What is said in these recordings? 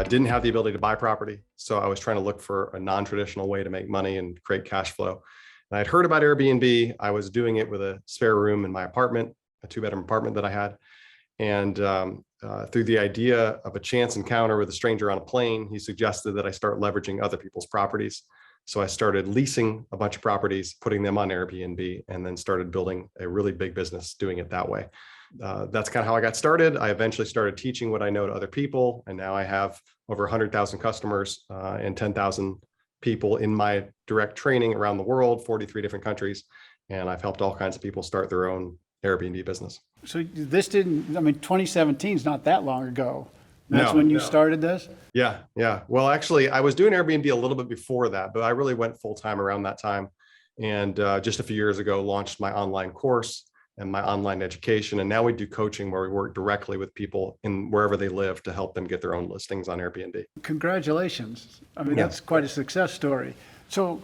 Didn't have the ability to buy property. So I was trying to look for a non-traditional way to make money and create cash flow. And I'd heard about Airbnb. I was doing it with a spare room in my apartment, a 2-bedroom apartment that I had. And through the idea of a chance encounter with a stranger on a plane, he suggested that I start leveraging other people's properties. So I started leasing a bunch of properties, putting them on Airbnb, and then started building a really big business doing it that way. That's kind of how I got started. I eventually started teaching what I know to other people. And now I have over 100,000 customers and 10,000 people in my direct training around the world, 43 different countries. And I've helped all kinds of people start their own Airbnb business. So this didn't, I mean, 2017 is not that long ago. That's No, when you no. started this? Yeah. Well, actually, I was doing Airbnb a little bit before that, but I really went full time around that time. And just a few years ago, launched my online course and my online education. And now we do coaching where we work directly with people in wherever they live to help them get their own listings on Airbnb. Congratulations. I mean, Yeah. that's quite a success story. So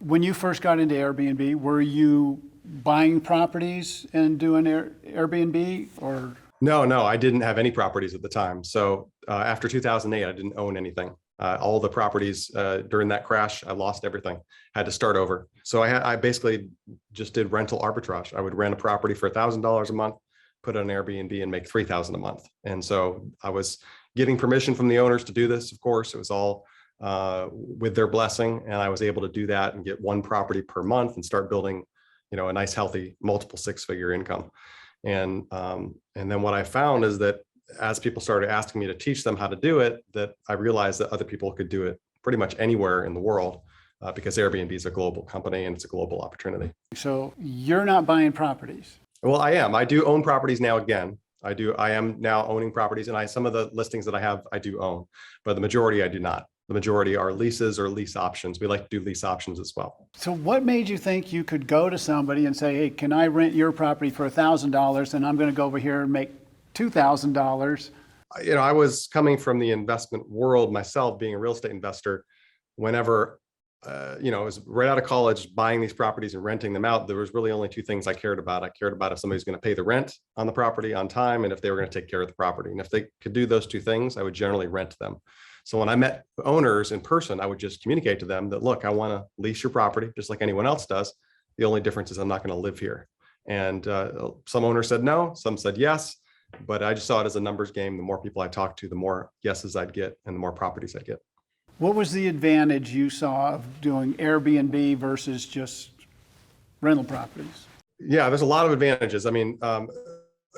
when you first got into Airbnb, were you buying properties and doing Airbnb or? No, I didn't have any properties at the time. So after 2008, I didn't own anything. All the properties during that crash, I lost everything, had to start over. So I basically just did rental arbitrage. I would rent a property for $1,000 a month, put it on Airbnb and make $3,000 a month. And so I was getting permission from the owners to do this. Of course, it was all with their blessing. And I was able to do that and get one property per month and start building, a nice, healthy, multiple 6-figure income. And then what I found is that as people started asking me to teach them how to do it, that I realized that other people could do it pretty much anywhere in the world because Airbnb is a global company and it's a global opportunity. So you're not buying properties? Well, I am. I do own properties now again. I am now owning properties, and some of the listings that I have, I do own, but the majority I do not. The majority are leases or lease options. We like to do lease options as well. So what made you think you could go to somebody and say, hey, can I rent your property for $1,000 and I'm going to go over here and make $2,000? I was coming from the investment world myself, being a real estate investor. Whenever, I was right out of college buying these properties and renting them out, there was really only 2 things I cared about. I cared about if somebody's going to pay the rent on the property on time and if they were going to take care of the property. And if they could do those 2 things, I would generally rent them. So when I met owners in person, I would just communicate to them that, look, I want to lease your property just like anyone else does. The only difference is I'm not going to live here. And some owners said no, some said yes, but I just saw it as a numbers game. The more people I talked to, the more yeses I'd get and the more properties I'd get. What was the advantage you saw of doing Airbnb versus just rental properties? Yeah, there's a lot of advantages. I mean,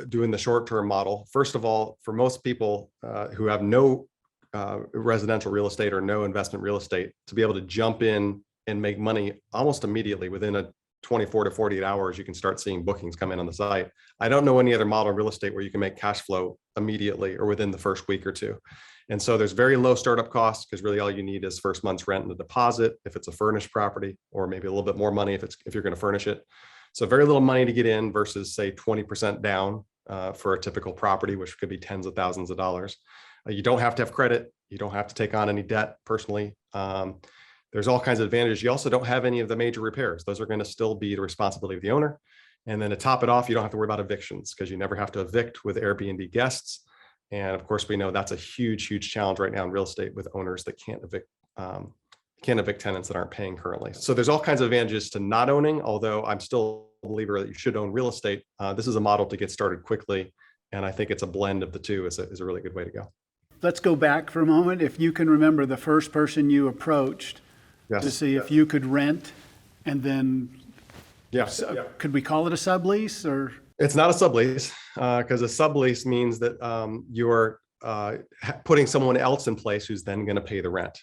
doing the short-term model, first of all, for most people who have no residential real estate or no investment real estate, to be able to jump in and make money almost immediately within a 24 to 48 hours, you can start seeing bookings come in on the site. I don't know any other model in real estate where you can make cash flow immediately or within the first week or 2. And so there's very low startup costs because really all you need is first month's rent and a deposit if it's a furnished property, or maybe a little bit more money if you're going to furnish it. So very little money to get in versus say 20% down for a typical property, which could be tens of thousands of dollars. You don't have to have credit. You don't have to take on any debt personally. There's all kinds of advantages. You also don't have any of the major repairs. Those are going to still be the responsibility of the owner. And then to top it off, you don't have to worry about evictions because you never have to evict with Airbnb guests. And of course, we know that's a huge, huge challenge right now in real estate with owners that can't evict tenants that aren't paying currently. So there's all kinds of advantages to not owning, although I'm still a believer that you should own real estate. This is a model to get started quickly. And I think it's a blend of the two is a really good way to go. Let's go back for a moment. If you can remember the first person you approached to see if you could rent, and then could we call it a sublease or? It's not a sublease because a sublease means that you're putting someone else in place who's then going to pay the rent.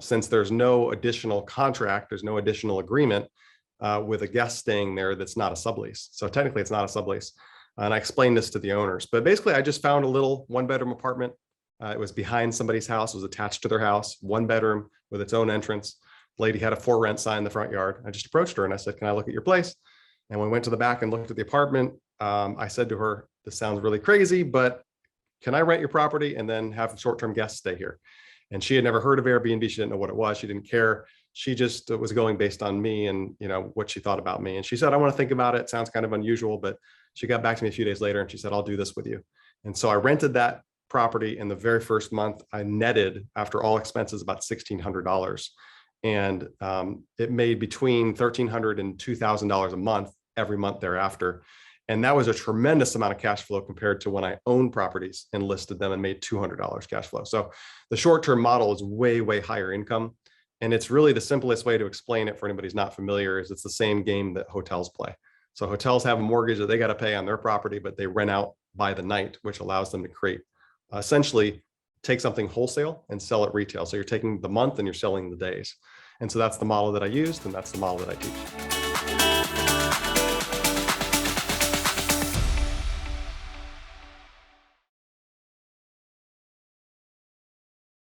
Since there's no additional contract, there's no additional agreement with a guest staying there, that's not a sublease. So technically it's not a sublease. And I explained this to the owners, but basically I just found a little 1-bedroom apartment. It was behind somebody's house, it was attached to their house, 1 bedroom with its own entrance. The lady had a for rent sign in the front yard. I just approached her and I said, can I look at your place? And when we went to the back and looked at the apartment, I said to her, this sounds really crazy, but can I rent your property and then have short-term guests stay here? And she had never heard of Airbnb. She didn't know what it was. She didn't care. She just was going based on me and what she thought about me. And she said, I want to think about it. Sounds kind of unusual, but she got back to me a few days later and she said, I'll do this with you. And so I rented that property in the very first month, I netted after all expenses about $1,600. And it made between $1,300 and $2,000 a month every month thereafter. And that was a tremendous amount of cash flow compared to when I owned properties and listed them and made $200 cash flow. So the short-term model is way, way higher income. And it's really the simplest way to explain it for anybody who's not familiar is it's the same game that hotels play. So hotels have a mortgage that they got to pay on their property, but they rent out by the night, which allows them to create, essentially take something wholesale and sell it retail. So you're taking the month and you're selling the days. And so that's the model that I used, and that's the model that I teach.